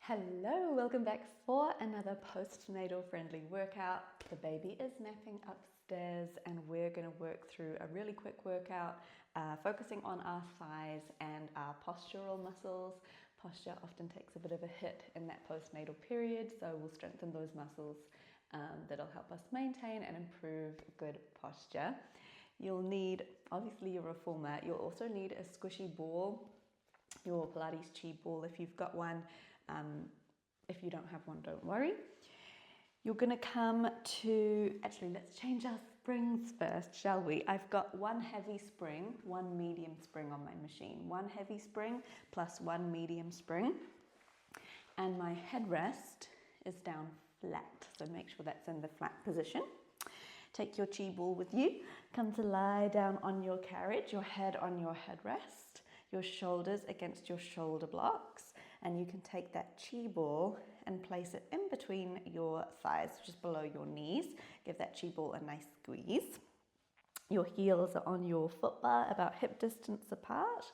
Hello, welcome back for another postnatal friendly workout. The baby is napping upstairs and we're going to work through a really quick workout focusing on our thighs and our postural muscles. Posture often takes a bit of a hit in that postnatal period, so we'll strengthen those muscles that'll help us maintain and improve good posture. You'll need, obviously, your reformer. You'll also need a squishy ball, your Pilates chi ball if you've got one. If you don't have one, don't worry. You're going to come to, actually let's change our springs first, shall we? I've got one heavy spring, one medium spring on my machine. One heavy spring plus one medium spring. And my headrest is down flat, so make sure that's in the flat position. Take your chi ball with you. Come to lie down on your carriage, your head on your headrest, your shoulders against your shoulder blocks, and you can take that chi ball and place it in between your thighs, just below your knees. Give that chi ball a nice squeeze. Your heels are on your foot bar, about hip distance apart,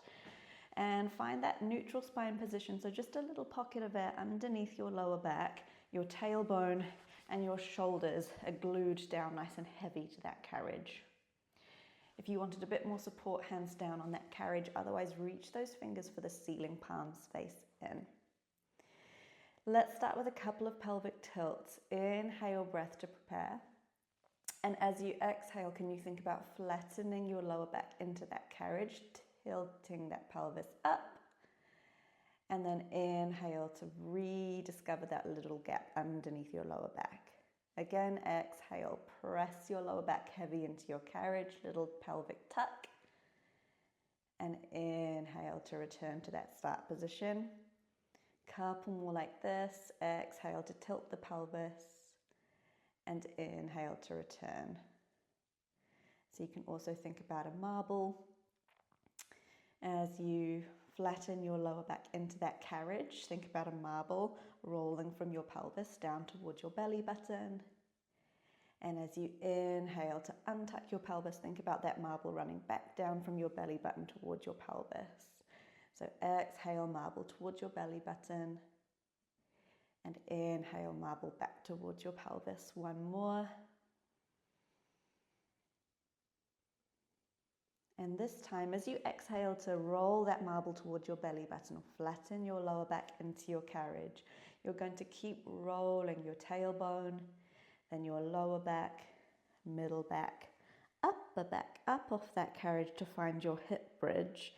and find that neutral spine position, so just a little pocket of air underneath your lower back. Your tailbone and your shoulders are glued down nice and heavy to that carriage. If you wanted a bit more support, hands down on that carriage, otherwise reach those fingers for the ceiling, palms face in. Let's start with a couple of pelvic tilts. Inhale, breath to prepare. And as you exhale, can you think about flattening your lower back into that carriage, tilting that pelvis up? And then inhale to rediscover that little gap underneath your lower back. Again, exhale, press your lower back heavy into your carriage, little pelvic tuck. And inhale to return to that start position. Couple more like this. Exhale to tilt the pelvis. And inhale to return. So you can also think about a marble. As you flatten your lower back into that carriage, think about a marble rolling from your pelvis down towards your belly button. And as you inhale to untuck your pelvis, think about that marble running back down from your belly button towards your pelvis. So exhale, marble towards your belly button. And inhale, marble back towards your pelvis. One more. And this time, as you exhale to roll that marble towards your belly button or flatten your lower back into your carriage, you're going to keep rolling your tailbone, then your lower back, middle back, upper back, up off that carriage to find your hip bridge,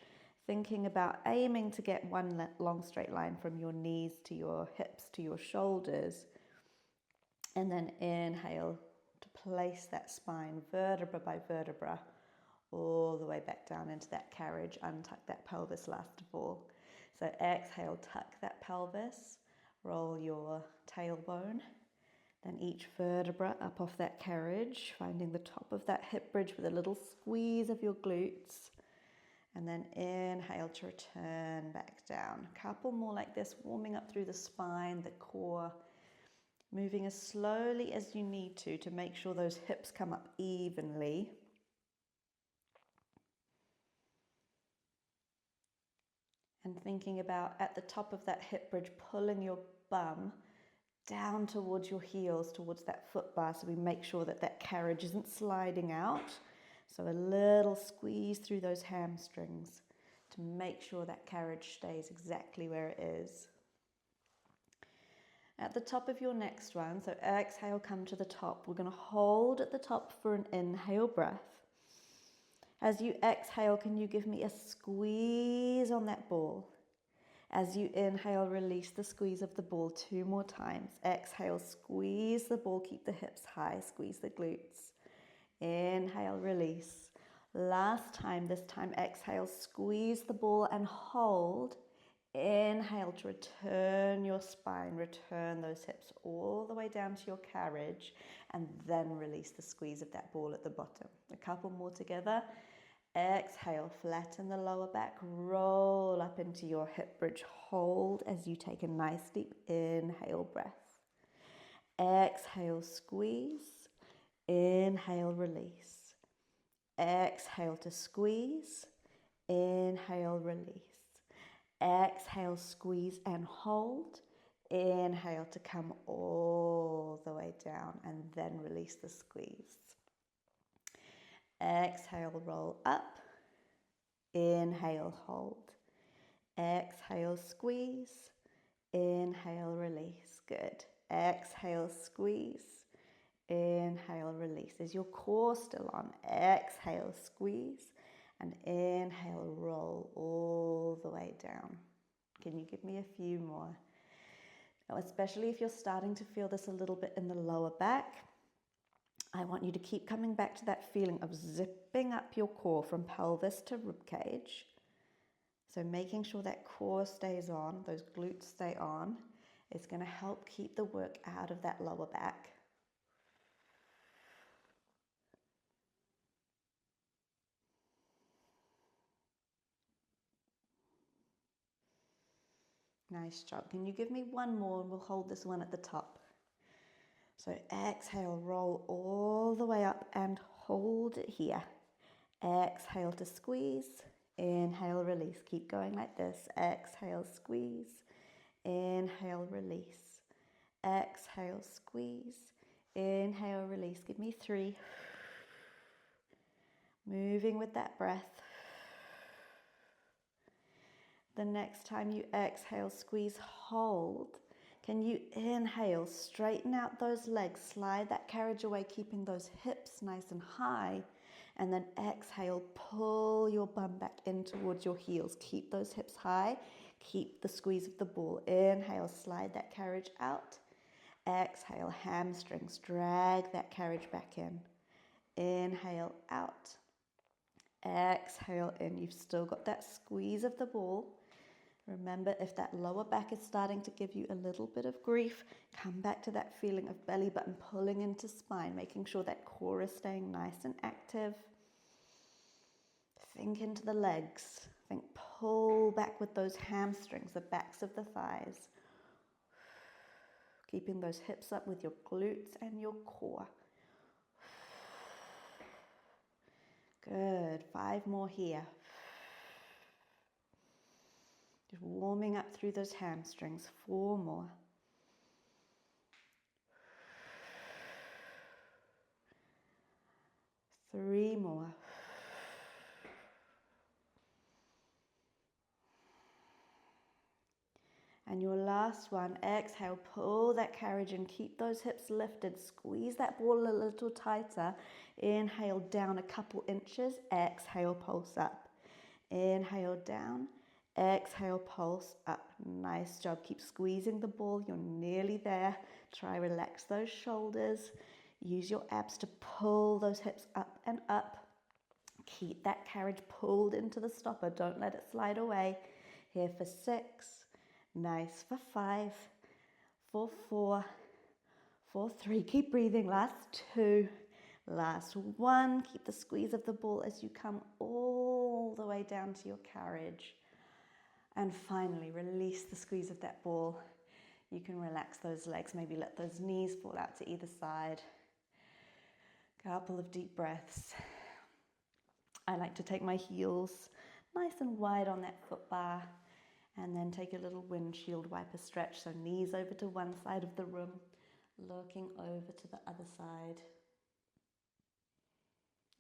thinking about aiming to get one long straight line from your knees to your hips to your shoulders, and then inhale to place that spine vertebra by vertebra all the way back down into that carriage, untuck that pelvis last of all. So exhale, tuck that pelvis, roll your tailbone, then each vertebra up off that carriage, finding the top of that hip bridge with a little squeeze of your glutes, and then inhale to return back down. A couple more like this, warming up through the spine, the core, moving as slowly as you need to make sure those hips come up evenly. And thinking about at the top of that hip bridge, pulling your bum down towards your heels, towards that foot bar, so we make sure that that carriage isn't sliding out. So a little squeeze through those hamstrings to make sure that carriage stays exactly where it is. At the top of your next one, so exhale, come to the top. We're going to hold at the top for an inhale breath. As you exhale, can you give me a squeeze on that ball? As you inhale, release the squeeze of the ball 2 more times. Exhale, squeeze the ball, keep the hips high, squeeze the glutes. Inhale, release. Last time, this time exhale, squeeze the ball and hold. Inhale to return your spine, return those hips all the way down to your carriage, and then release the squeeze of that ball at the bottom. A couple more together. Exhale, flatten the lower back, roll up into your hip bridge, hold as you take a nice deep inhale breath. Exhale, squeeze. Inhale, release. Exhale to squeeze. Inhale, release. Exhale, squeeze and hold. inhale to come all the way down and then release the squeeze. Exhale, roll up. Inhale, hold. Exhale, squeeze. Inhale, release. Good. Exhale, squeeze. Inhale, release. Is your core still on? Exhale, squeeze. And inhale, roll all the way down. Can you give me a few more? Now, especially if you're starting to feel this a little bit in the lower back, I want you to keep coming back to that feeling of zipping up your core from pelvis to ribcage. So making sure that core stays on, those glutes stay on, is going to help keep the work out of that lower back. Nice job. Can you give me one more and we'll hold this one at the top? So exhale, roll all the way up and hold it here. Exhale to squeeze. Inhale, release. Keep going like this. Exhale, squeeze. Inhale, release. Exhale, squeeze. Inhale, release. Give me 3. Moving with that breath. The next time you exhale, squeeze, hold. Can you inhale, straighten out those legs, slide that carriage away, keeping those hips nice and high. And then exhale, pull your bum back in towards your heels. Keep those hips high. Keep the squeeze of the ball. Inhale, slide that carriage out. Exhale, hamstrings. Drag that carriage back in. Inhale, out. Exhale in. You've still got that squeeze of the ball. Remember, if that lower back is starting to give you a little bit of grief, come back to that feeling of belly button pulling into spine, making sure that core is staying nice and active. Think into the legs. Think pull back with those hamstrings, the backs of the thighs. Keeping those hips up with your glutes and your core. Good. 5 more here. Just warming up through those hamstrings. 4 more. 3 more. And your last one, exhale, pull that carriage in, keep those hips lifted, squeeze that ball a little tighter. Inhale down a couple inches, exhale, pulse up. Inhale down, exhale, pulse up. Nice job. Keep squeezing the ball. You're nearly there. Try relax those shoulders. Use your abs to pull those hips up and up. Keep that carriage pulled into the stopper. Don't let it slide away. Here for 6. Nice for 5. For 4. For 3. Keep breathing. Last 2. Last 1. Keep the squeeze of the ball as you come all the way down to your carriage. And finally, release the squeeze of that ball. You can relax those legs. Maybe let those knees fall out to either side. Couple of deep breaths. I like to take my heels nice and wide on that foot bar. And then take a little windshield wiper stretch. So knees over to one side of the room. Looking over to the other side.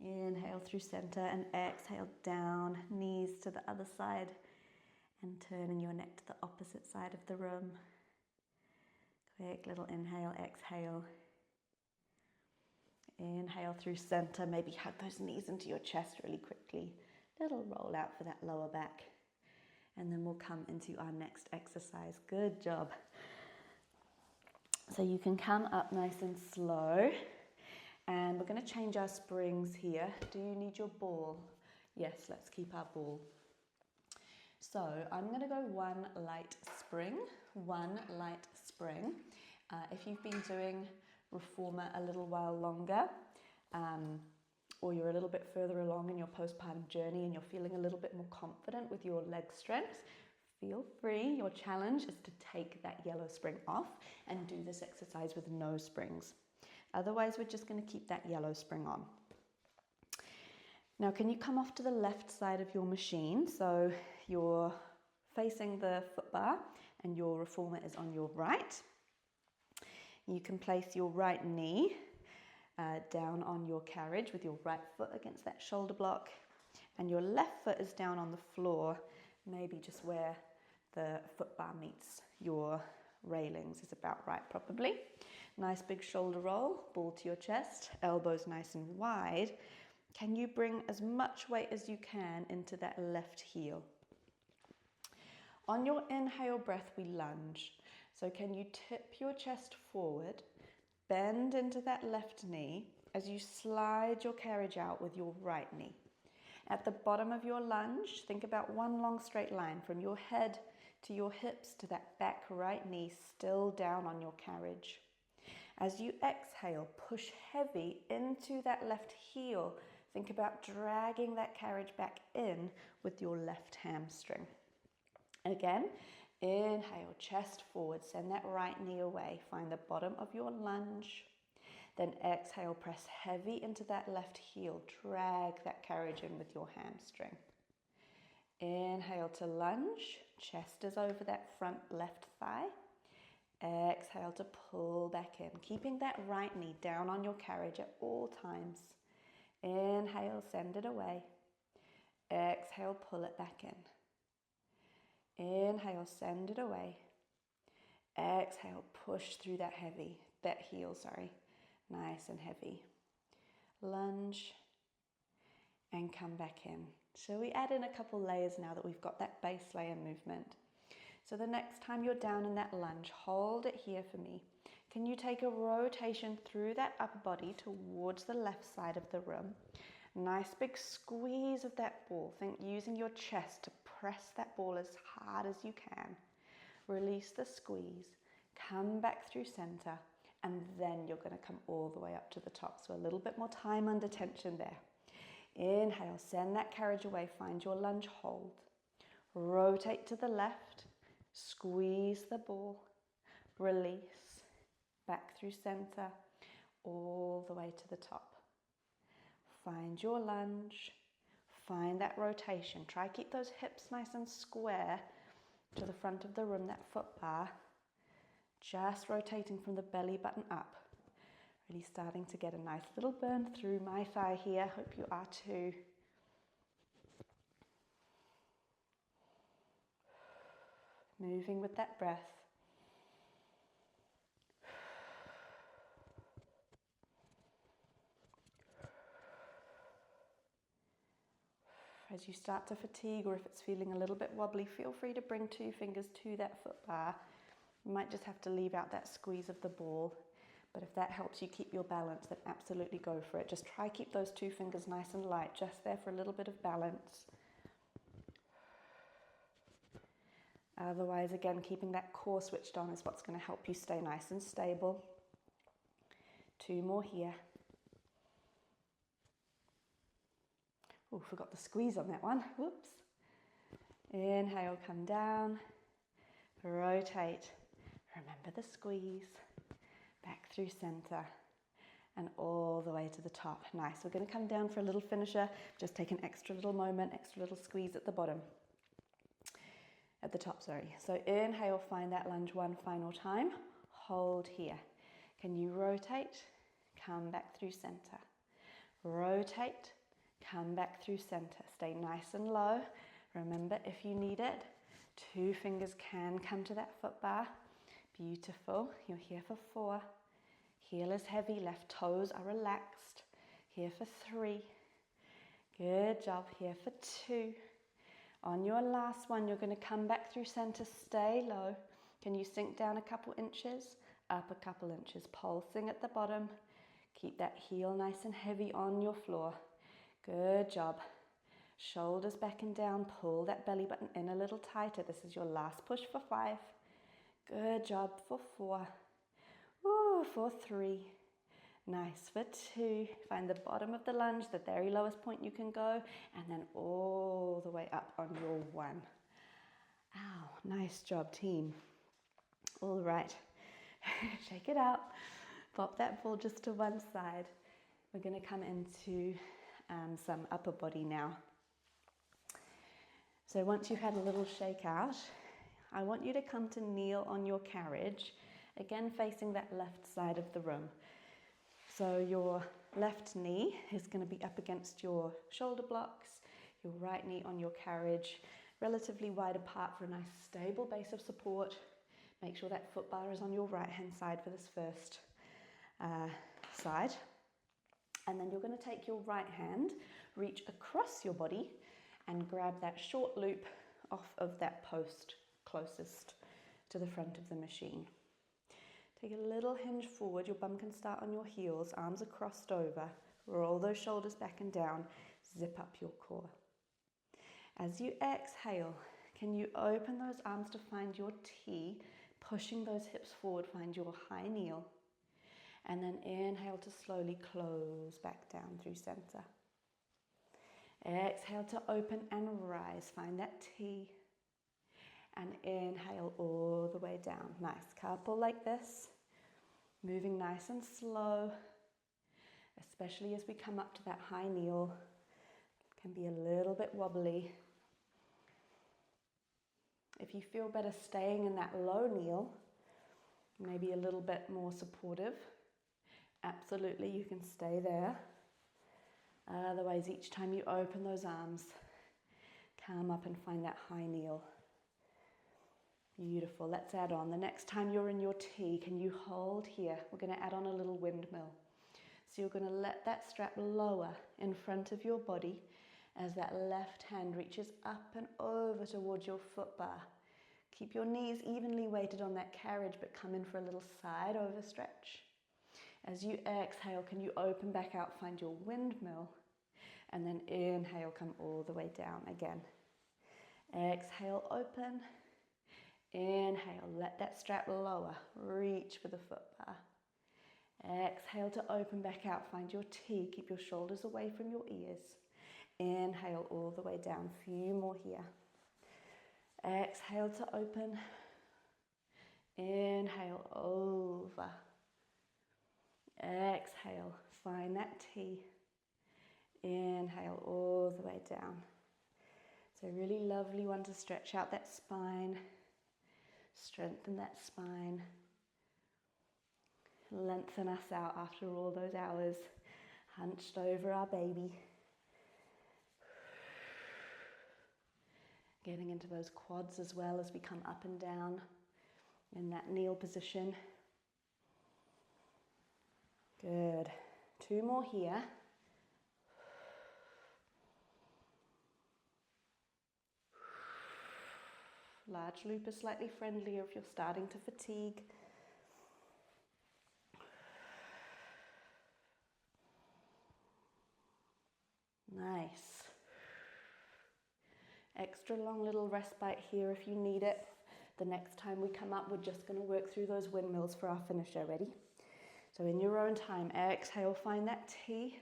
Inhale through center and exhale down, knees to the other side, and turning your neck to the opposite side of the room. Quick little inhale, exhale. Inhale through center, maybe hug those knees into your chest really quickly. Little roll out for that lower back. And then we'll come into our next exercise. Good job. So you can come up nice and slow. And we're going to change our springs here. Do you need your ball? Yes, let's keep our ball. So I'm going to go 1 light spring, 1 light spring. If you've been doing reformer a little while longer, or you're a little bit further along in your postpartum journey and you're feeling a little bit more confident with your leg strength, feel free. Your challenge is to take that yellow spring off and do this exercise with no springs. Otherwise, we're just going to keep that yellow spring on. Now, can you come off to the left side of your machine? So you're facing the foot bar and your reformer is on your right. You can place your right knee down on your carriage with your right foot against that shoulder block, and your left foot is down on the floor, maybe just where the foot bar meets your railings is about right probably. Nice big shoulder roll, ball to your chest, elbows nice and wide. Can you bring as much weight as you can into that left heel? On your inhale breath, we lunge. So can you tip your chest forward, bend into that left knee as you slide your carriage out with your right knee. At the bottom of your lunge, think about one long straight line from your head to your hips to that back right knee still down on your carriage. As you exhale, push heavy into that left heel. Think about dragging that carriage back in with your left hamstring. Again, inhale, chest forward, send that right knee away. Find the bottom of your lunge. Then exhale, press heavy into that left heel. Drag that carriage in with your hamstring. Inhale to lunge. Chest is over that front left thigh. Exhale to pull back in, keeping that right knee down on your carriage at all times. Inhale, send it away. Exhale, pull it back in. Inhale, send it away. Exhale, push through that heel, nice and heavy. Lunge and come back in. So we add in a couple layers now that we've got that base layer movement. So the next time you're down in that lunge, hold it here for me. Can you take a rotation through that upper body towards the left side of the room? Nice big squeeze of that ball. Think using your chest to press that ball as hard as you can. Release the squeeze. Come back through center, and then you're going to come all the way up to the top. So a little bit more time under tension there. Inhale, send that carriage away. Find your lunge hold. Rotate to the left. Squeeze the ball. Release. Back through center, all the way to the top. Find your lunge. Find that rotation. Try keep those hips nice and square to the front of the room, that foot bar. Just rotating from the belly button up. Really starting to get a nice little burn through my thigh here. Hope you are too. Moving with that breath. As you start to fatigue, or if it's feeling a little bit wobbly, feel free to bring 2 fingers to that foot bar. You might just have to leave out that squeeze of the ball. But if that helps you keep your balance, then absolutely go for it. Just try keep those 2 fingers nice and light, just there for a little bit of balance. Otherwise, again, keeping that core switched on is what's going to help you stay nice and stable. 2 more here. Oh, forgot the squeeze on that one. Whoops. Inhale, come down. Rotate. Remember the squeeze. Back through center. And all the way to the top. Nice. We're going to come down for a little finisher. Just take an extra little moment, extra little squeeze at the bottom. At the top, sorry. So inhale, find that lunge one final time. Hold here. Can you rotate? Come back through center. Rotate. Come back through center. Stay nice and low. Remember, if you need it, 2 fingers can come to that foot bar. Beautiful. You're here for 4. Heel is heavy. Left toes are relaxed. Here for 3. Good job. Here for 2. On your last one, you're going to come back through center. Stay low. Can you sink down a couple inches? Up a couple inches. Pulsing at the bottom. Keep that heel nice and heavy on your floor. Good job. Shoulders back and down. Pull that belly button in a little tighter. This is your last push for 5. Good job for 4. Ooh, for 3. Nice for 2. Find the bottom of the lunge, the very lowest point you can go, and then all the way up on your 1. Ow, nice job, team. All right. Shake it out. Pop that ball just to one side. We're going to come into some upper body now. So once you've had a little shake out, I want you to come to kneel on your carriage, again facing that left side of the room. So your left knee is going to be up against your shoulder blocks, your right knee on your carriage, relatively wide apart for a nice stable base of support. Make sure that foot bar is on your right hand side for this first side. And then you're going to take your right hand, reach across your body and grab that short loop off of that post closest to the front of the machine. Take a little hinge forward, your bum can start on your heels, arms are crossed over, roll those shoulders back and down, zip up your core. As you exhale, can you open those arms to find your T, pushing those hips forward, find your high kneel, and then inhale to slowly close back down through center. Exhale to open and rise, find that T, and inhale all the way down. Nice, couple like this, moving nice and slow, especially as we come up to that high kneel. It can be a little bit wobbly. If you feel better staying in that low kneel, maybe a little bit more supportive, absolutely you can stay there. Otherwise, each time you open those arms, come up and find that high kneel. Beautiful. Let's add on. The next time you're in your T, can you hold here? We're going to add on a little windmill. So you're going to let that strap lower in front of your body as that left hand reaches up and over towards your foot bar. Keep your knees evenly weighted on that carriage, but come in for a little side over stretch. As you exhale, can you open back out, find your windmill, and then inhale, come all the way down again. Exhale, open. Inhale, let that strap lower, reach for the foot bar. Exhale to open back out, find your T, keep your shoulders away from your ears. Inhale all the way down, few more here. Exhale to open. Inhale over. Exhale, find that T. Inhale all the way down. It's a really lovely one to stretch out that spine. Strengthen that spine. Lengthen us out after all those hours hunched over our baby. Getting into those quads as well as we come up and down in that kneel position. Good. 2 more here. Large loop is slightly friendlier if you're starting to fatigue. Nice. Extra long little respite here if you need it. The next time we come up, we're just going to work through those windmills for our finisher. Ready? So in your own time, exhale, find that T,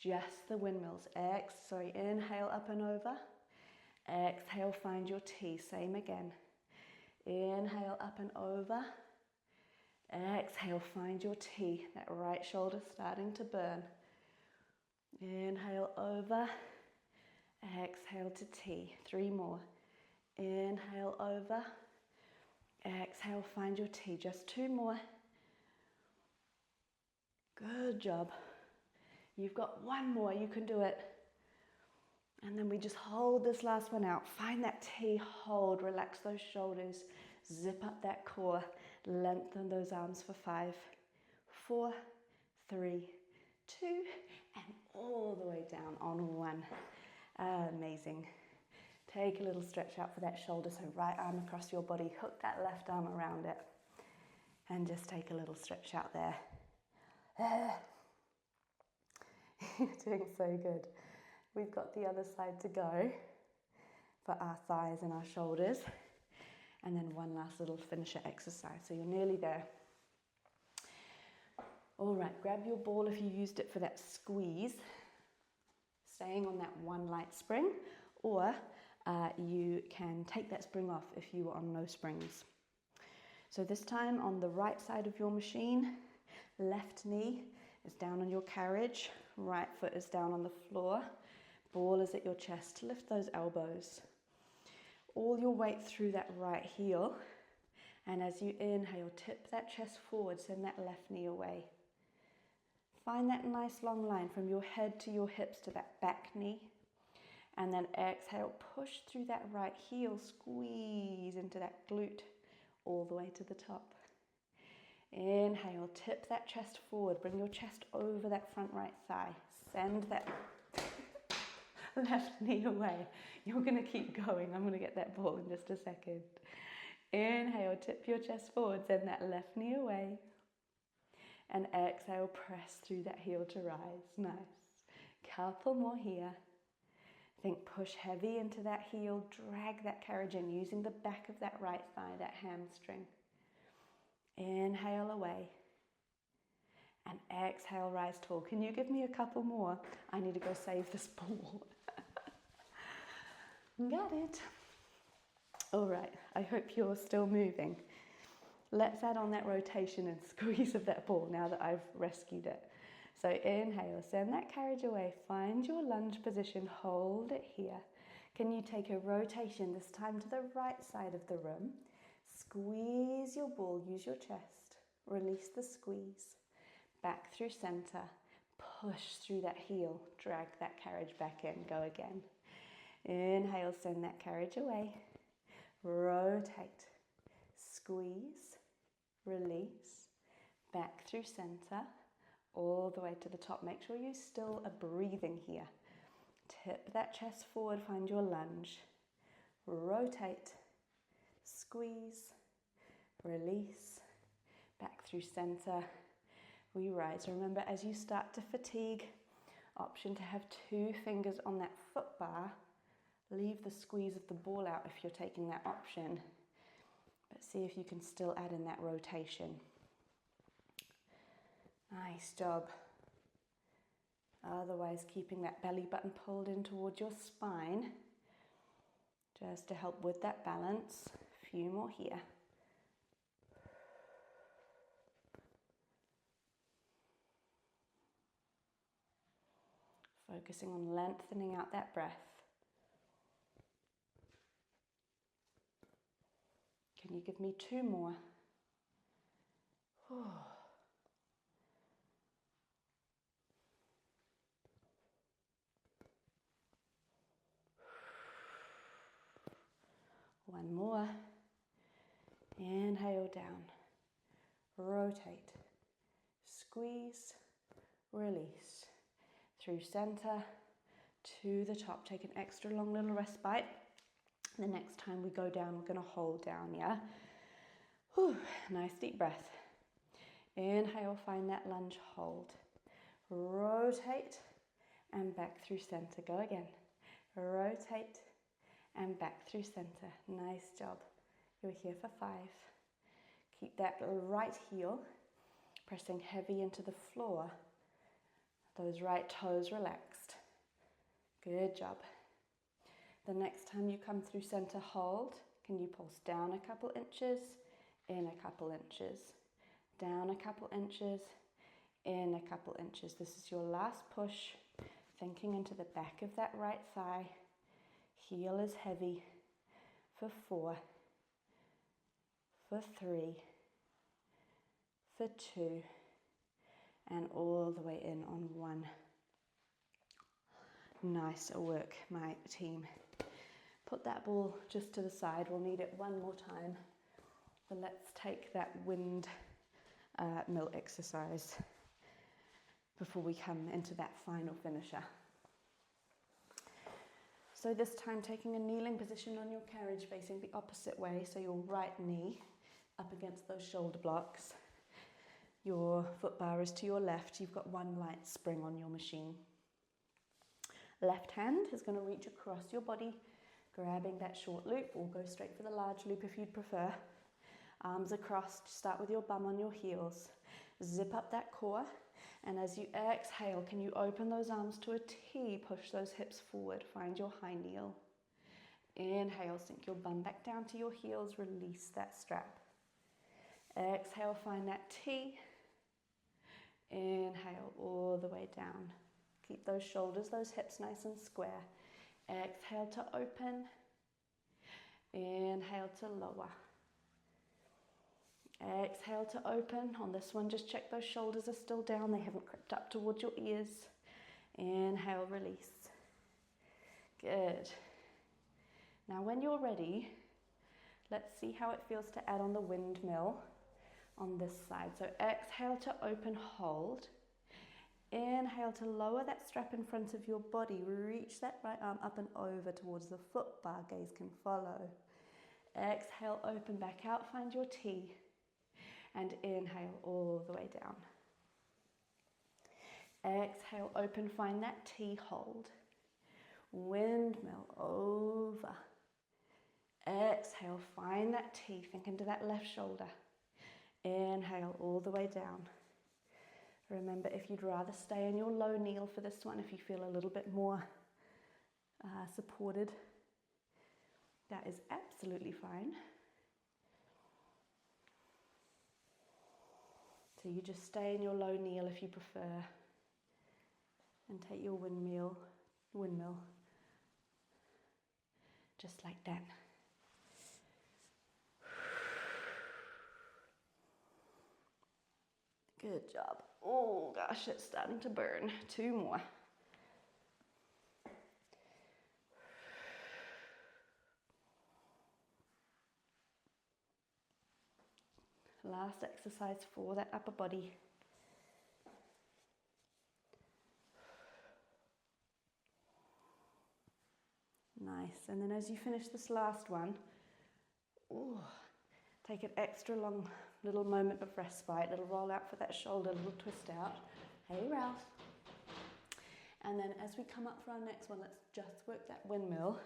just the windmills. Inhale up and over. Exhale, find your T, same again. Inhale up and over. Exhale, find your T, that right shoulder starting to burn. Inhale over. Exhale to T, 3 more. Inhale over. Exhale, find your T, just 2 more. Good job. You've got 1 more, you can do it. And then we just hold this last one out. Find that T, hold, relax those shoulders, zip up that core, lengthen those arms for 5, 4, 3, 2, and all the way down on 1. Amazing. Take a little stretch out for that shoulder, so right arm across your body, hook that left arm around it, and just take a little stretch out there. You're doing so good. We've got the other side to go for our thighs and our shoulders, and then one last little finisher exercise, so you're nearly there. All right, grab your ball if you used it for that squeeze, staying on that one light spring, or you can take that spring off if you were on no springs. So this time on the right side of your machine, left knee is down on your carriage, right foot is down on the floor, ball is at your chest. Lift those elbows. all your weight through that right heel. And as you inhale, tip that chest forward, send that left knee away. Find that nice long line from your head to your hips to that back knee. And then exhale, push through that right heel, squeeze into that glute all the way to the top. Inhale, tip that chest forward, bring your chest over that front right thigh. Send that left knee away. You're going to keep going. I'm going to get that ball in just a second. Inhale, tip your chest forward, send that left knee away. And exhale, press through that heel to rise. Nice. Couple more here. Think push heavy into that heel, drag that carriage in using the back of that right thigh, that hamstring. Inhale away. And exhale, rise tall. Can you give me a couple more? I need to go save this ball. Got it. All right, I hope you're still moving. Let's add on that rotation and squeeze of that ball now that I've rescued it. So inhale, send that carriage away, find your lunge position, hold it here. Can you take a rotation, this time to the right side of the room? Squeeze your ball, use your chest, release the squeeze, back through center, push through that heel, drag that carriage back in, go again. Inhale, send that carriage away, rotate, squeeze, release, back through center, all the way to the top. Make sure you still are breathing here. Tip that chest forward, find your lunge, rotate, squeeze, release, back through center, we rise. Remember, as you start to fatigue, option to have 2 fingers on that foot bar. Leave the squeeze of the ball out if you're taking that option, but see if you can still add in that rotation. Nice job. Otherwise, keeping that belly button pulled in towards your spine, just to help with that balance. A few more here. Focusing on lengthening out that breath. Can you give me 2 more? One more. Inhale down. Rotate. Squeeze. Release. Through center to the top. Take an extra long little respite. The next time we go down, we're going to hold down, yeah? Whew, nice deep breath. Inhale, find that lunge, hold. Rotate and back through center. Go again. Rotate and back through center. Nice job. You're here for 5. Keep that right heel pressing heavy into the floor. Those right toes relaxed. Good job. The next time you come through center, hold. Can you pulse down a couple inches, in a couple inches, down a couple inches, in a couple inches. This is your last push, thinking into the back of that right thigh. Heel is heavy for 4, for 3, for 2, and all the way in on 1. Nice work, my team. Put that ball just to the side. We'll need it one more time. But let's take that wind mill exercise before we come into that final finisher. So this time taking a kneeling position on your carriage facing the opposite way, so your right knee up against those shoulder blocks. Your foot bar is to your left. You've got 1 light spring on your machine. Left hand is going to reach across your body, grabbing that short loop, or go straight for the large loop if you'd prefer. Arms across, start with your bum on your heels. Zip up that core, and as you exhale, can you open those arms to a T, push those hips forward, find your high kneel. Inhale, sink your bum back down to your heels, release that strap. Exhale, find that T. Inhale, all the way down. Keep those shoulders, those hips nice and square. Exhale to open. Inhale to lower. Exhale to open. On this one, just check those shoulders are still down. They haven't crept up towards your ears. Inhale, release. Good. Now when you're ready, let's see how it feels to add on the windmill on this side. So exhale to open, hold. Inhale to lower that strap in front of your body. Reach that right arm up and over towards the foot bar. Gaze can follow. Exhale, open back out, find your T. And inhale all the way down. Exhale, open, find that T, hold. Windmill over. Exhale, find that T, think into that left shoulder. Inhale all the way down. Remember, if you'd rather stay in your low kneel for this one, if you feel a little bit more supported, that is absolutely fine. So you just stay in your low kneel if you prefer, and take your windmill, just like that. Good job. Oh gosh, it's starting to burn. 2 more. Last exercise for that upper body. Nice. And then as you finish this last one, take an extra long little moment of respite, little roll out for that shoulder, little twist out. Hey, Ralph. And then as we come up for our next one, let's just work that windmill.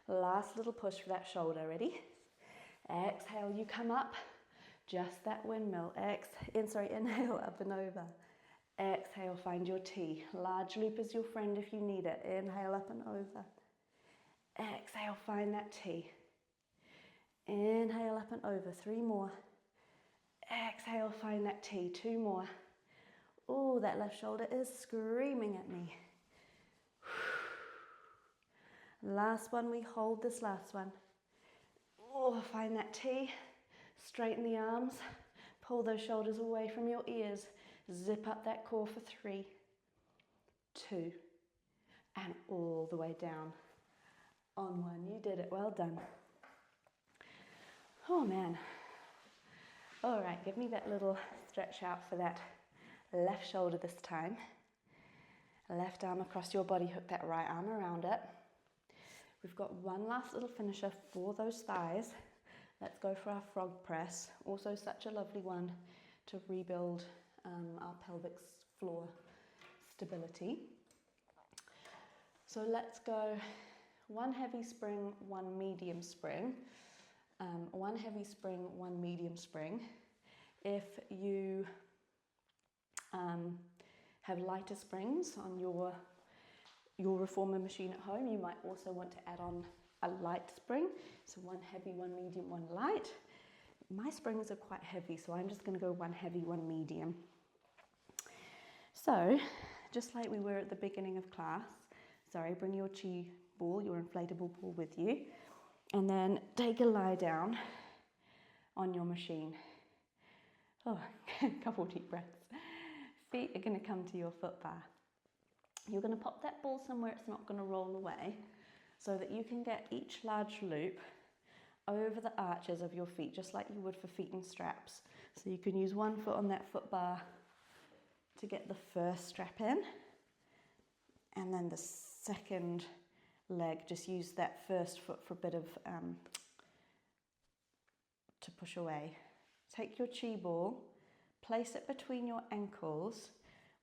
Last little push for that shoulder. Ready? Exhale, you come up. Just that windmill. Inhale, up and over. Exhale, find your T. Large loop is your friend if you need it. Inhale, up and over. Exhale, find that T. Inhale, up and over. 3 more. Exhale, find that T. 2 more. Oh, that left shoulder is screaming at me. Last one, we hold this last one. Oh, find that T. Straighten the arms. Pull those shoulders away from your ears. Zip up that core for 3, 2, and all the way down. On 1, you did it. Well done. Oh man. All right, give me that little stretch out for that left shoulder this time. Left arm across your body, hook that right arm around it. We've got one last little finisher for those thighs. Let's go for our frog press. Also such a lovely one to rebuild our pelvic floor stability. So let's go 1 heavy spring, 1 medium spring. 1 heavy spring, 1 medium spring. If you have lighter springs on your reformer machine at home, you might also want to add on a light spring. So 1 heavy, 1 medium, 1 light. My springs are quite heavy, so I'm just going to go 1 heavy, 1 medium. So, just like we were at the beginning of class, bring your chi ball, your inflatable ball with you, and then take a lie down on your machine. Oh, a couple deep breaths. Feet are going to come to your foot bar. You're going to pop that ball somewhere it's not going to roll away, so that you can get each large loop over the arches of your feet, just like you would for feet and straps. So you can use 1 foot on that foot bar to get the first strap in, and then the second leg, just use that first foot for a bit of to push away. Take your chi ball, place it between your ankles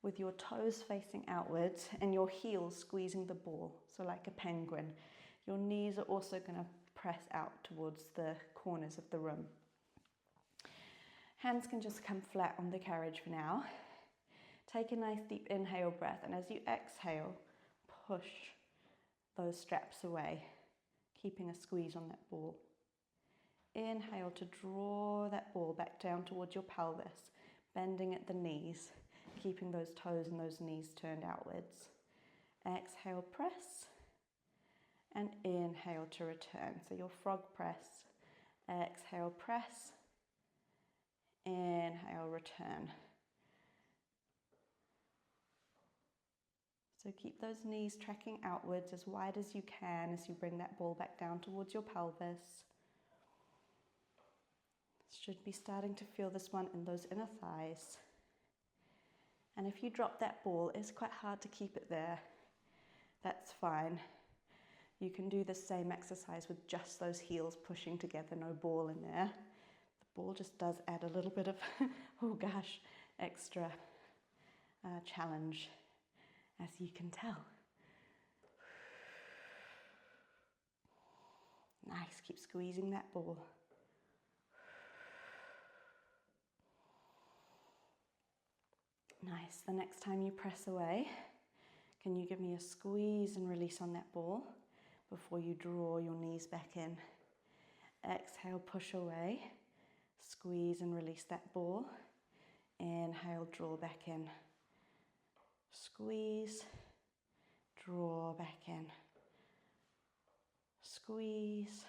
with your toes facing outwards and your heels squeezing the ball, so like a penguin. Your knees are also going to press out towards the corners of the room. Hands can just come flat on the carriage for now. Take a nice deep inhale breath, and as you exhale, push those straps away, keeping a squeeze on that ball. Inhale to draw that ball back down towards your pelvis, bending at the knees, keeping those toes and those knees turned outwards. Exhale, press, and inhale to return. So your frog press. Exhale, press. Inhale, return. So keep those knees tracking outwards as wide as you can as you bring that ball back down towards your pelvis. Should be starting to feel this one in those inner thighs. And if you drop that ball, it's quite hard to keep it there. That's fine. You can do the same exercise with just those heels pushing together, no ball in there. The ball just does add a little bit of, oh gosh, extra challenge, as you can tell. Nice, keep squeezing that ball. Nice, the next time you press away, can you give me a squeeze and release on that ball before you draw your knees back in? Exhale, push away, squeeze and release that ball. Inhale, draw back in. Squeeze, draw back in. Squeeze,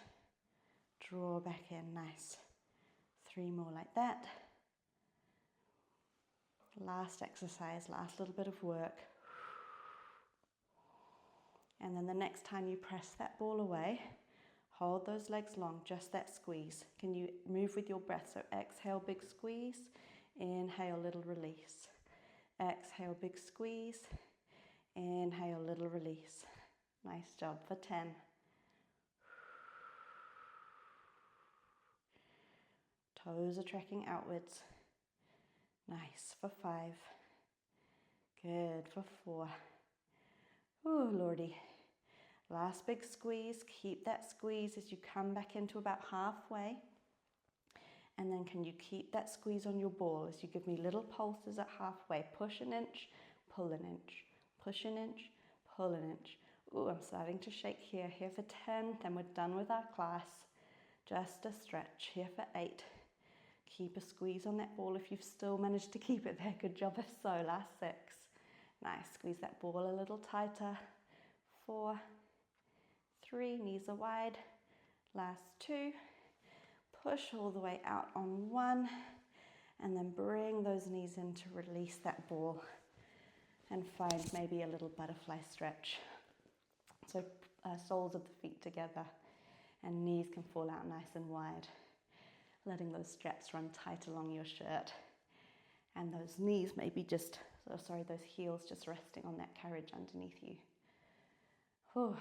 draw back in. Nice. 3 more like that. Last exercise, last little bit of work. And then the next time you press that ball away, hold those legs long, just that squeeze. Can you move with your breath? So exhale, big squeeze. Inhale, little release. Exhale, big squeeze. Inhale, little release. Nice job for 10. Toes are tracking outwards. Nice for 5. Good for 4. Oh, Lordy. Last big squeeze. Keep that squeeze as you come back into about halfway. And then can you keep that squeeze on your ball as you give me little pulses at halfway. Push an inch, pull an inch. Push an inch, pull an inch. Ooh, I'm starting to shake here. Here for 10, then we're done with our class. Just a stretch. Here for 8. Keep a squeeze on that ball if you've still managed to keep it there. Good job if so. Last 6. Nice. Squeeze that ball a little tighter. 4, 3, knees are wide. Last 2. Push all the way out on 1. And then bring those knees in to release that ball. And find maybe a little butterfly stretch. So soles of the feet together. And knees can fall out nice and wide. Letting those straps run tight along your shirt. And those knees maybe just, those heels just resting on that carriage underneath you. Whew.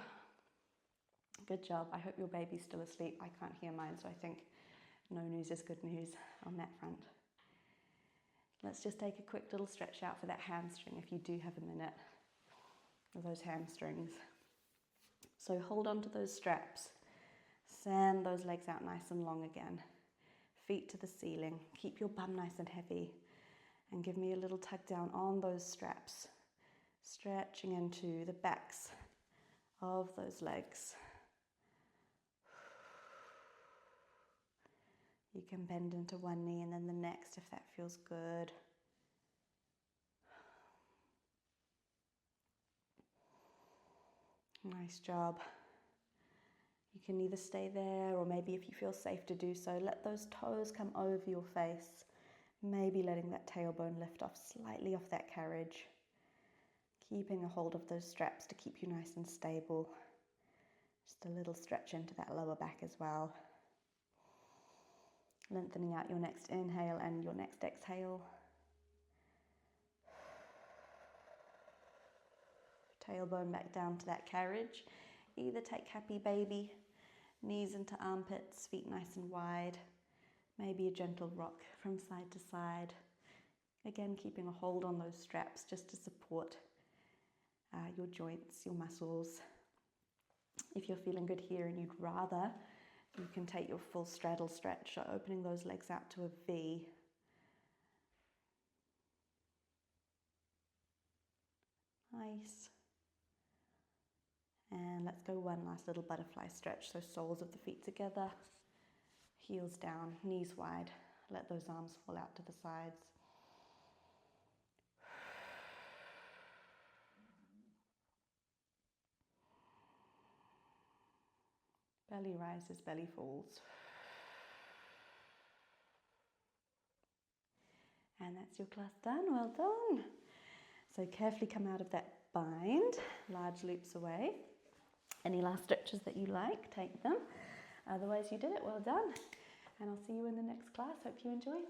Good job. I hope your baby's still asleep. I can't hear mine, so I think no news is good news on that front. Let's just take a quick little stretch out for that hamstring if you do have a minute. Or those hamstrings. So hold on to those straps. Send those legs out nice and long again. Feet to the ceiling. Keep your bum nice and heavy. And give me a little tug down on those straps. Stretching into the backs of those legs. You can bend into one knee and then the next if that feels good. Nice job. You can either stay there or maybe if you feel safe to do so, let those toes come over your face. Maybe letting that tailbone lift off slightly off that carriage. Keeping a hold of those straps to keep you nice and stable. Just a little stretch into that lower back as well. Lengthening out your next inhale and your next exhale. Tailbone back down to that carriage. Either take happy baby, knees into armpits, feet nice and wide. Maybe a gentle rock from side to side. Again, keeping a hold on those straps just to support your joints, your muscles. If you're feeling good here and you'd rather, you can take your full straddle stretch, so opening those legs out to a V. Nice. And let's go one last little butterfly stretch. So soles of the feet together, heels down, knees wide. Let those arms fall out to the sides. Belly rises, belly falls. And that's your class done, well done. So carefully come out of that bind, large loops away. Any last stretches that you like, take them. Otherwise you did it, well done. And I'll see you in the next class, hope you enjoyed.